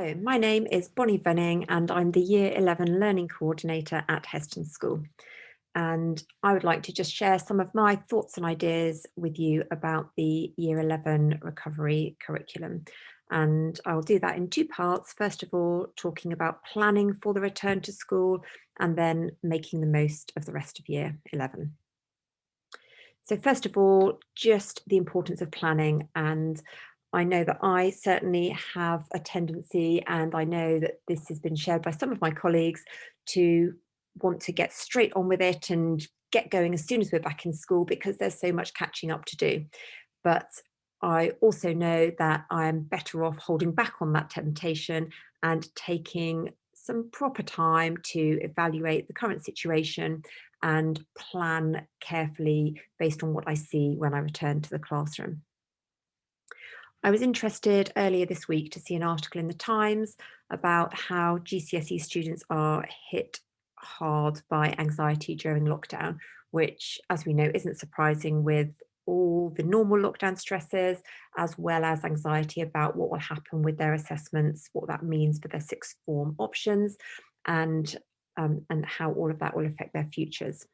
So, my name is Bonnie Venning, and I'm the Year 11 Learning Coordinator at Heston School. And I would like to just share some of my thoughts and ideas with you about the Year 11 recovery curriculum. And I'll do that in two parts. First of all, talking about planning for the return to school, and then making the most of the rest of Year 11. So first of all, just the importance of planning. And I know that I certainly have a tendency, and I know that this has been shared by some of my colleagues, to want to get straight on with it and get going as soon as we're back in school because there's so much catching up to do. But I also know that I am better off holding back on that temptation and taking some proper time to evaluate the current situation and plan carefully based on what I see when I return to the classroom. I was interested earlier this week to see an article in the Times about how GCSE students are hit hard by anxiety during lockdown, which, as we know, isn't surprising with all the normal lockdown stresses, as well as anxiety about what will happen with their assessments, what that means for their sixth form options, and and how all of that will affect their futures.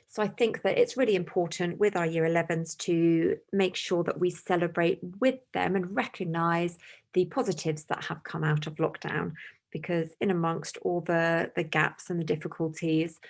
So I think that it's really important with our year 11s to make sure that we celebrate with them and recognise the positives that have come out of lockdown, because in amongst all the gaps and the difficulties,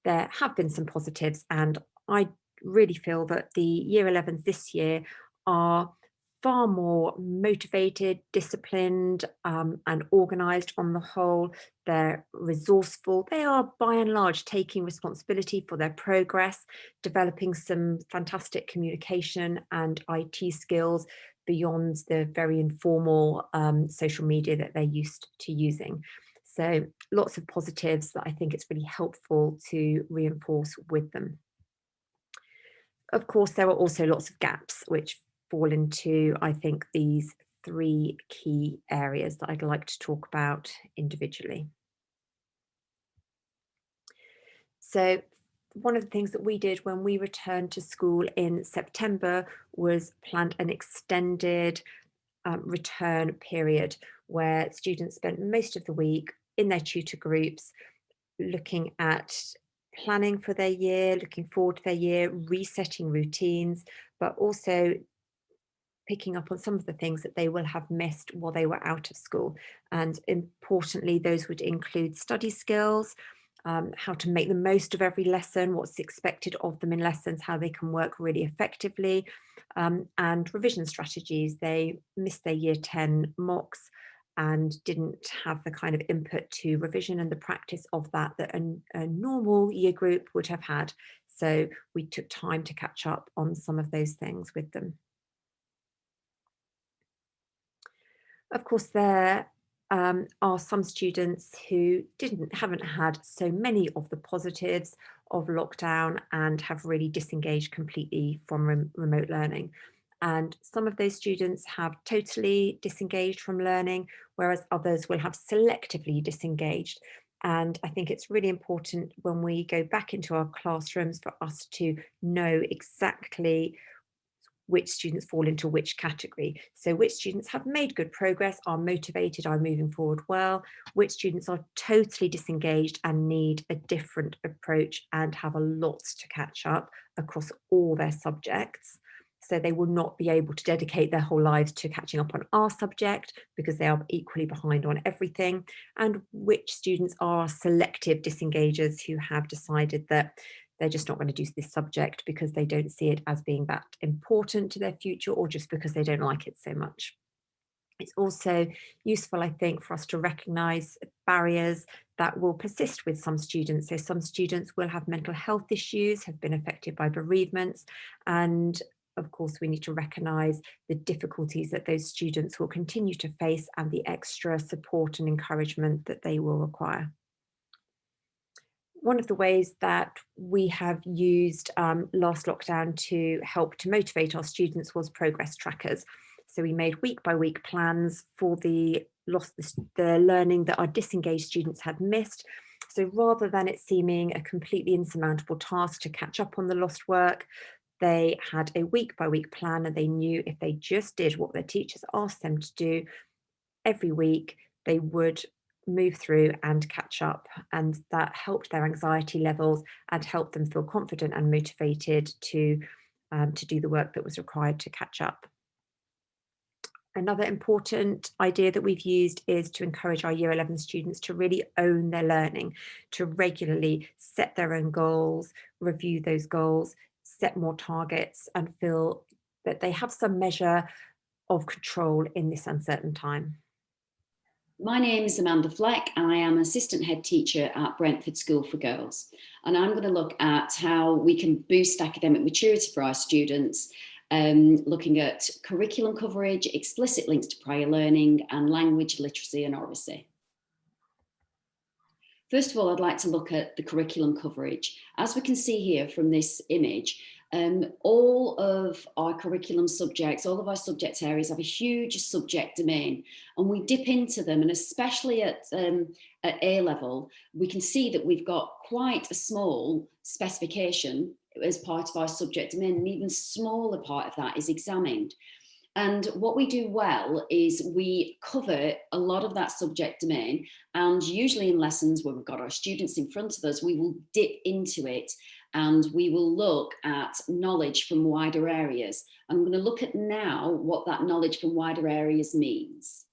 there have been some positives. And I really feel that the year 11s this year are far more motivated, disciplined, and organised on the whole. They're resourceful. They are by and large taking responsibility for their progress, developing some fantastic communication and IT skills beyond the very informal social media that they're used to using. So lots of positives that I think it's really helpful to reinforce with them. Of course, there are also lots of gaps which fall into, I think, these three key areas that I'd like to talk about individually. So one of the things that we did when we returned to school in September was planned an extended return period where students spent most of the week in their tutor groups looking at planning for their year, looking forward to their year, resetting routines, but also picking up on some of the things that they will have missed while they were out of school. And importantly, those would include study skills, how to make the most of every lesson, what's expected of them in lessons, how they can work really effectively, and revision strategies. They missed their year 10 mocks and didn't have the kind of input to revision and the practice of that that a normal year group would have had. So we took time to catch up on some of those things with them. Of course, there are some students who haven't had so many of the positives of lockdown and have really disengaged completely from remote learning. And some of those students have totally disengaged from learning, whereas others will have selectively disengaged. And I think it's really important when we go back into our classrooms for us to know exactly which students fall into which category. So which students have made good progress, are motivated, are moving forward well, which students are totally disengaged and need a different approach and have a lot to catch up across all their subjects. So they will not be able to dedicate their whole lives to catching up on our subject because they are equally behind on everything. And which students are selective disengagers who have decided that they're just not going to do this subject because they don't see it as being that important to their future, or just because they don't like it so much. It's also useful, I think, for us to recognise barriers that will persist with some students. So some students will have mental health issues, have been affected by bereavements, and of course, we need to recognise the difficulties that those students will continue to face and the extra support and encouragement that they will require. One of the ways that we have used last lockdown to help to motivate our students was progress trackers. So we made week by week plans for the learning that our disengaged students had missed. So rather than it seeming a completely insurmountable task to catch up on the lost work, they had a week by week plan, and they knew if they just did what their teachers asked them to do, every week they would move through and catch up, and that helped their anxiety levels and helped them feel confident and motivated to do the work that was required to catch up. Another important idea that we've used is to encourage our Year 11 students to really own their learning, to regularly set their own goals, review those goals, set more targets, and feel that they have some measure of control in this uncertain time. My name is Amanda Fleck and I am Assistant Head Teacher at Brentford School for Girls. And I'm going to look at how we can boost academic maturity for our students, looking at curriculum coverage, explicit links to prior learning and language literacy and oracy. First of all, I'd like to look at the curriculum coverage. As we can see here from this image, all of our curriculum subjects, all of our subject areas have a huge subject domain, and we dip into them, and especially at A level, we can see that we've got quite a small specification as part of our subject domain, and even smaller part of that is examined. And what we do well is we cover a lot of that subject domain, and usually in lessons where we've got our students in front of us, we will dip into it and we will look at knowledge from wider areas. I'm going to look at now what that knowledge from wider areas means.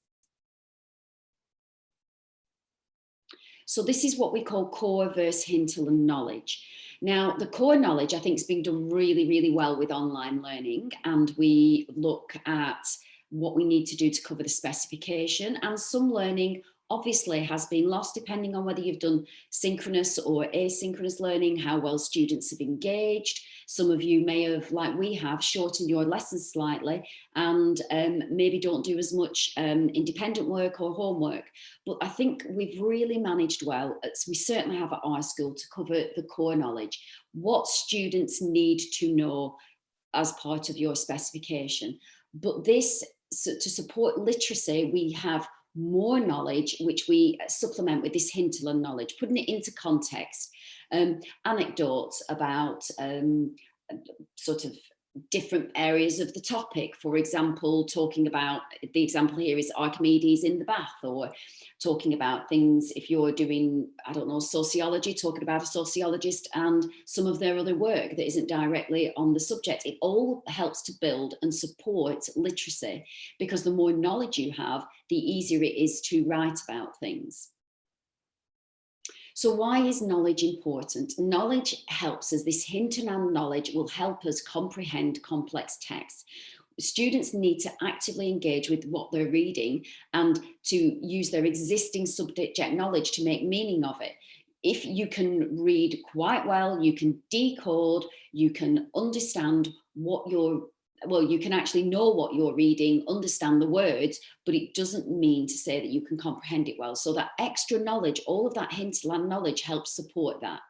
So this is what we call core versus hinterland knowledge. Now, the core knowledge, I think, has been done really, really well with online learning, and we look at what we need to do to cover the specification, and some learning obviously has been lost depending on whether you've done synchronous or asynchronous learning, how well students have engaged. Some of you may have, like we have, shortened your lessons slightly and maybe don't do as much independent work or homework. But I think we've really managed well, as we certainly have at our school, to cover the core knowledge, what students need to know as part of your specification. But this, so to support literacy, we have more knowledge, which we supplement with this hinterland knowledge, putting it into context. Anecdotes about sort of different areas of the topic. For example, talking about, the example here is Archimedes in the bath, or talking about things, if you're doing, I don't know, sociology, talking about a sociologist and some of their other work that isn't directly on the subject. It all helps to build and support literacy, because the more knowledge you have, the easier it is to write about things. So why is knowledge important? Knowledge helps us. This hinterland knowledge will help us comprehend complex texts. Students need to actively engage with what they're reading and to use their existing subject knowledge to make meaning of it. If you can read quite well, you can decode, you can understand what you're, well, you can actually know what you're reading, understand the words, but it doesn't mean to say that you can comprehend it well. So that extra knowledge, all of that hinterland knowledge, helps support that.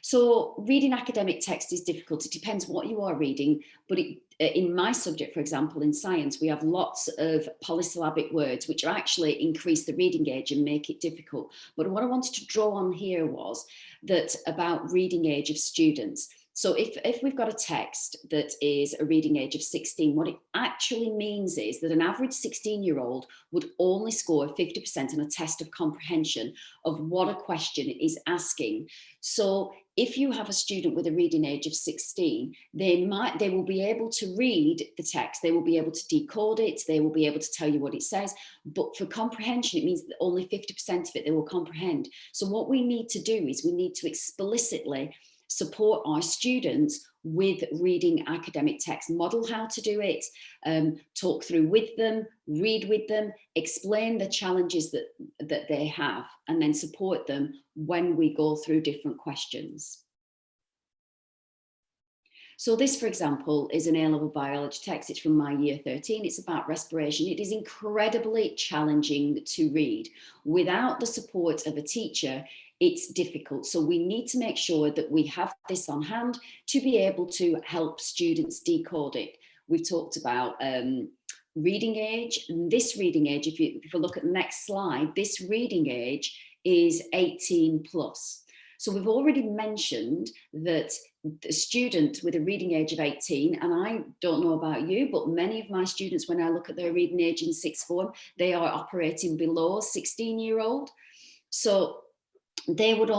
So reading academic text is difficult. It depends what you are reading, but in my subject, for example, in science, we have lots of polysyllabic words which actually increase the reading age and make it difficult. But what I wanted to draw on here was that about reading age of students. So if we've got a text that is a reading age of 16, what it actually means is that an average 16-year-old would only score 50% on a test of comprehension of what a question is asking. So if you have a student with a reading age of 16, they will be able to read the text, they will be able to decode it, they will be able to tell you what it says, but for comprehension, it means that only 50% of it they will comprehend. So what we need to do is we need to explicitly support our students with reading academic text, model how to do it, talk through with them, read with them, explain the challenges that they have, and then support them when we go through different questions. So this, for example, is an A-level biology text. It's from my year 13. It's about respiration. It is incredibly challenging to read. Without the support of a teacher, it's difficult. So we need to make sure that we have this on hand to be able to help students decode it. We've talked about reading age. And this reading age, if you look at the next slide, this reading age is 18 plus. So we've already mentioned that the student with a reading age of 18, and I don't know about you, but many of my students, when I look at their reading age in sixth form, they are operating below 16-year-old. So they would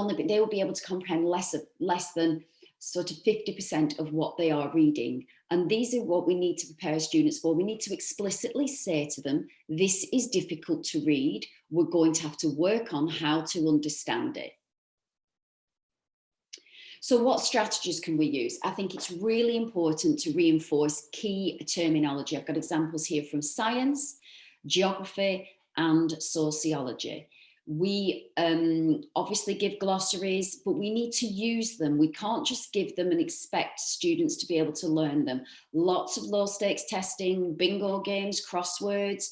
be able to comprehend less than sort of 50% of what they are reading. And these are what we need to prepare students for. We need to explicitly say to them, this is difficult to read. We're going to have to work on how to understand it. So what strategies can we use? I think it's really important to reinforce key terminology. I've got examples here from science, geography, and sociology. We obviously give glossaries, but we need to use them. We can't just give them and expect students to be able to learn them. Lots of low stakes testing, bingo games, crosswords,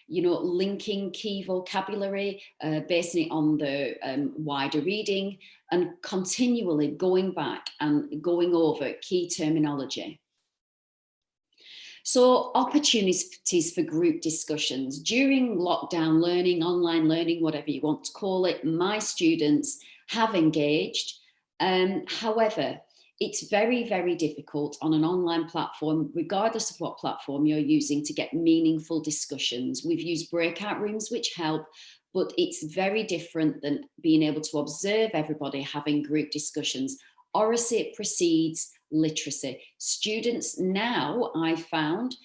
linking key vocabulary, basing it on the wider reading, and continually going back and going over key terminology. So opportunities for group discussions. During lockdown learning, online learning, whatever you want to call it, my students have engaged. However, it's very, very difficult on an online platform, regardless of what platform you're using, to get meaningful discussions. We've used breakout rooms, which help, but it's very different than being able to observe everybody having group discussions. Oracy precedes literacy. Students now, I found,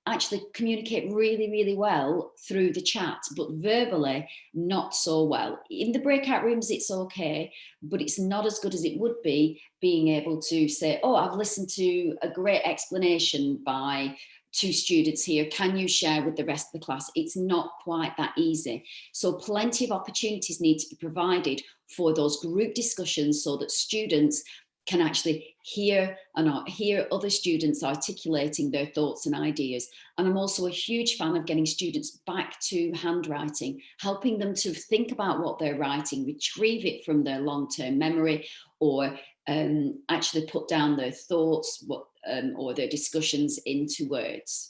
actually communicate really, really well through the chat, but verbally not so well. In the breakout rooms, it's okay, but it's not as good as it would be being able to say, oh, I've listened to a great explanation by 2 students here. Can you share with the rest of the class? It's not quite that easy. So plenty of opportunities need to be provided for those group discussions so that students can actually hear other students articulating their thoughts and ideas. And I'm also a huge fan of getting students back to handwriting, helping them to think about what they're writing, retrieve it from their long-term memory, or actually put down their thoughts or their discussions into words.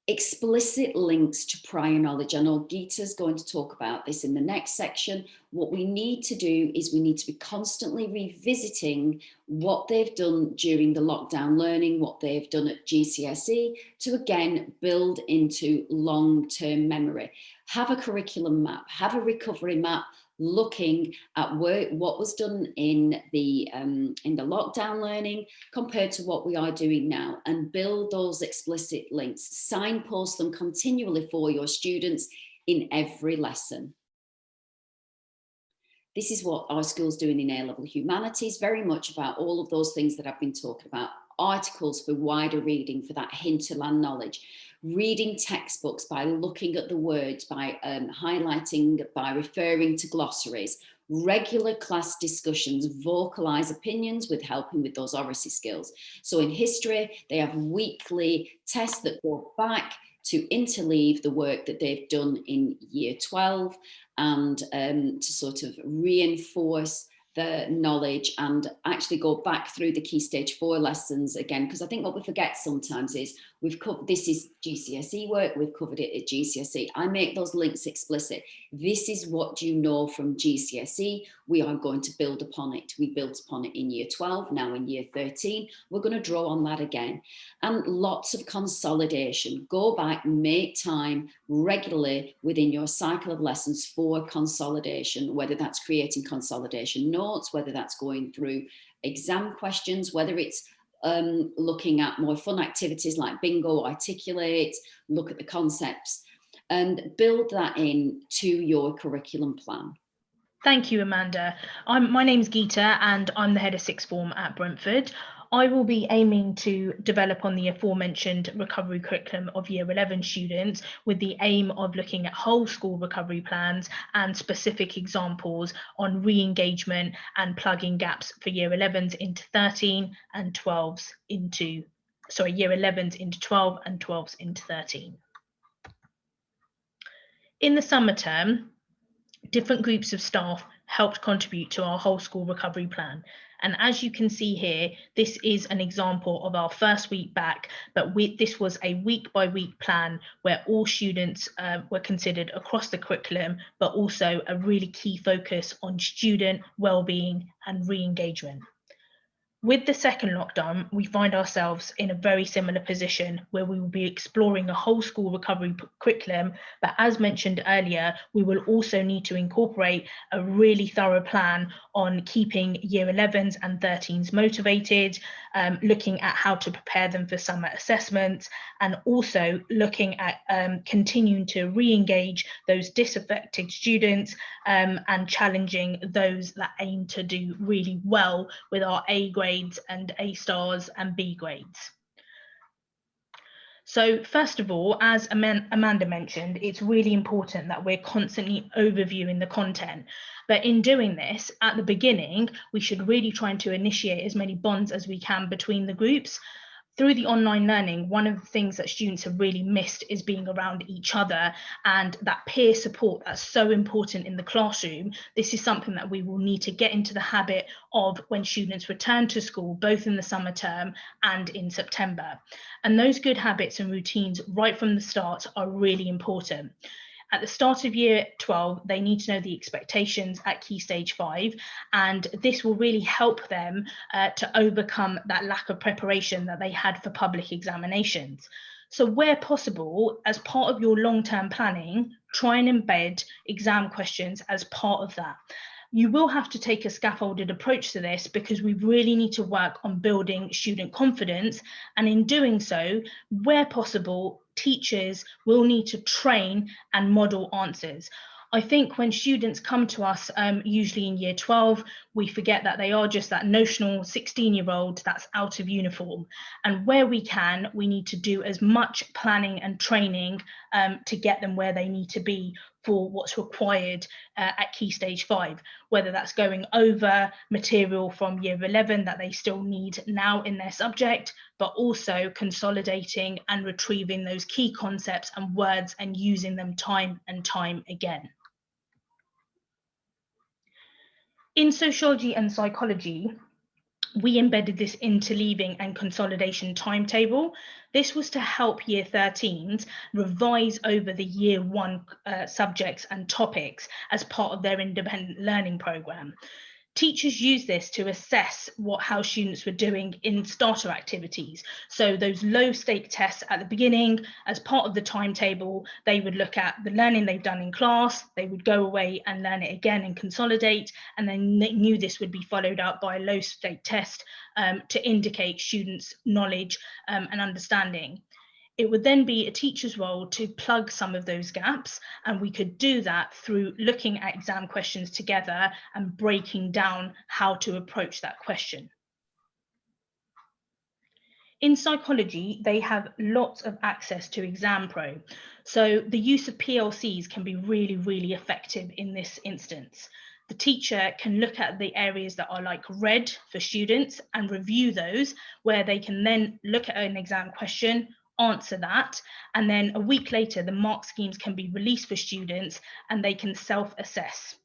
Explicit links to prior knowledge. I know Geeta's going to talk about this in the next section. What we need to do is we need to be constantly revisiting what they've done during the lockdown learning, what they've done at GCSE, to again build into long-term memory. Have a curriculum map, have a recovery map, looking at what was done in the lockdown learning compared to what we are doing now, and build those explicit links. Signpost them continually for your students in every lesson. This is what our school's doing in A-level humanities, very much about all of those things that I've been talking about. Articles for wider reading, for that hinterland knowledge. Reading textbooks by looking at the words, by highlighting, by referring to glossaries. Regular class discussions, vocalize opinions with helping with those oracy skills. So in history, they have weekly tests that go back to interleave the work that they've done in year 12 and to sort of reinforce the knowledge and actually go back through the Key Stage 4 lessons again, because I think what we forget sometimes is we've covered, this is GCSE work, we've covered it at GCSE. I make those links explicit. This is what you know from GCSE. We are going to build upon it. We built upon it in year 12, now in year 13. We're going to draw on that again. And lots of consolidation. Go back, make time regularly within your cycle of lessons for consolidation, whether that's creating consolidation notes, whether that's going through exam questions, whether it's looking at more fun activities like bingo, articulate, look at the concepts, and build that in to your curriculum plan. Thank you, Amanda. My name's Geeta and I'm the head of sixth form at Brentford. I will be aiming to develop on the aforementioned recovery curriculum of year 11 students with the aim of looking at whole school recovery plans and specific examples on re-engagement and plugging gaps for year 11s into 13 and 12s into, year 11s into 12 and 12s into 13. In the summer term, different groups of staff helped contribute to our whole school recovery plan. And as you can see here, this is an example of our first week back, but this was a week-by-week plan where all students were considered across the curriculum, but also a really key focus on student well-being and re-engagement. With the second lockdown, we find ourselves in a very similar position where we will be exploring a whole school recovery curriculum, but as mentioned earlier, we will also need to incorporate a really thorough plan on keeping year 11s and 13s motivated, looking at how to prepare them for summer assessments, and also looking at continuing to re-engage those disaffected students and challenging those that aim to do really well with our A grades and A stars and B grades. So first of all, as Amanda mentioned, it's really important that we're constantly overviewing the content. But in doing this, at the beginning, we should really try to initiate as many bonds as we can between the groups. Through the online learning, one of the things that students have really missed is being around each other and that peer support that's so important in the classroom. This is something that we will need to get into the habit of when students return to school, both in the summer term and in September. And those good habits and routines right from the start are really important. At the start of year 12, they need to know the expectations at Key Stage 5, and this will really help them to overcome that lack of preparation that they had for public examinations. So where possible, as part of your long-term planning, try and embed exam questions as part of that. You will have to take a scaffolded approach to this because we really need to work on building student confidence, and in doing so, where possible, teachers will need to train and model answers. I think when students come to us, usually in year 12, we forget that they are just that notional 16-year-old that's out of uniform. And where we can, we need to do as much planning and training to get them where they need to be for what's required at Key Stage 5, whether that's going over material from year 11 that they still need now in their subject, but also consolidating and retrieving those key concepts and words and using them time and time again. In sociology and psychology, we embedded this interleaving and consolidation timetable. This was to help year 13s revise over the year 1 subjects and topics as part of their independent learning programme. Teachers use this to assess how students were doing in starter activities. So those low stake tests at the beginning, as part of the timetable, they would look at the learning they've done in class, they would go away and learn it again and consolidate, and then they knew this would be followed up by a low stake test to indicate students' knowledge and understanding. It would then be a teacher's role to plug some of those gaps, and we could do that through looking at exam questions together and breaking down how to approach that question. In psychology, they have lots of access to ExamPro, so the use of PLCs can be really, really effective in this instance. The teacher can look at the areas that are like red for students and review those, where they can then look at an exam question, answer that, and then a week later the mark schemes can be released for students and they can self-assess.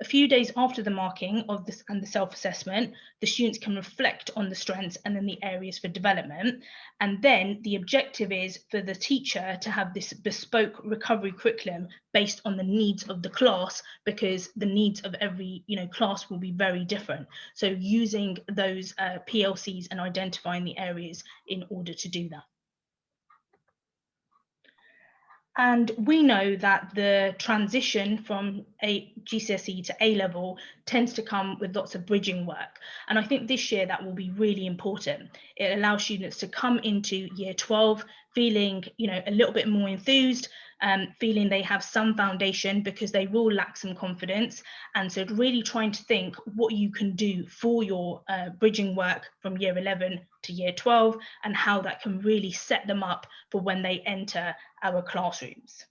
A few days after the marking of this and the self-assessment, the students can reflect on the strengths and then the areas for development. And then the objective is for the teacher to have this bespoke recovery curriculum based on the needs of the class, because the needs of every class will be very different. So using those PLCs and identifying the areas in order to do that. And we know that the transition from GCSE to A-level tends to come with lots of bridging work. And I think this year that will be really important. It allows students to come into year 12 feeling, a little bit more enthused, feeling they have some foundation, because they will lack some confidence. And so really trying to think what you can do for your bridging work from year 11 to year 12 and how that can really set them up for when they enter our classrooms.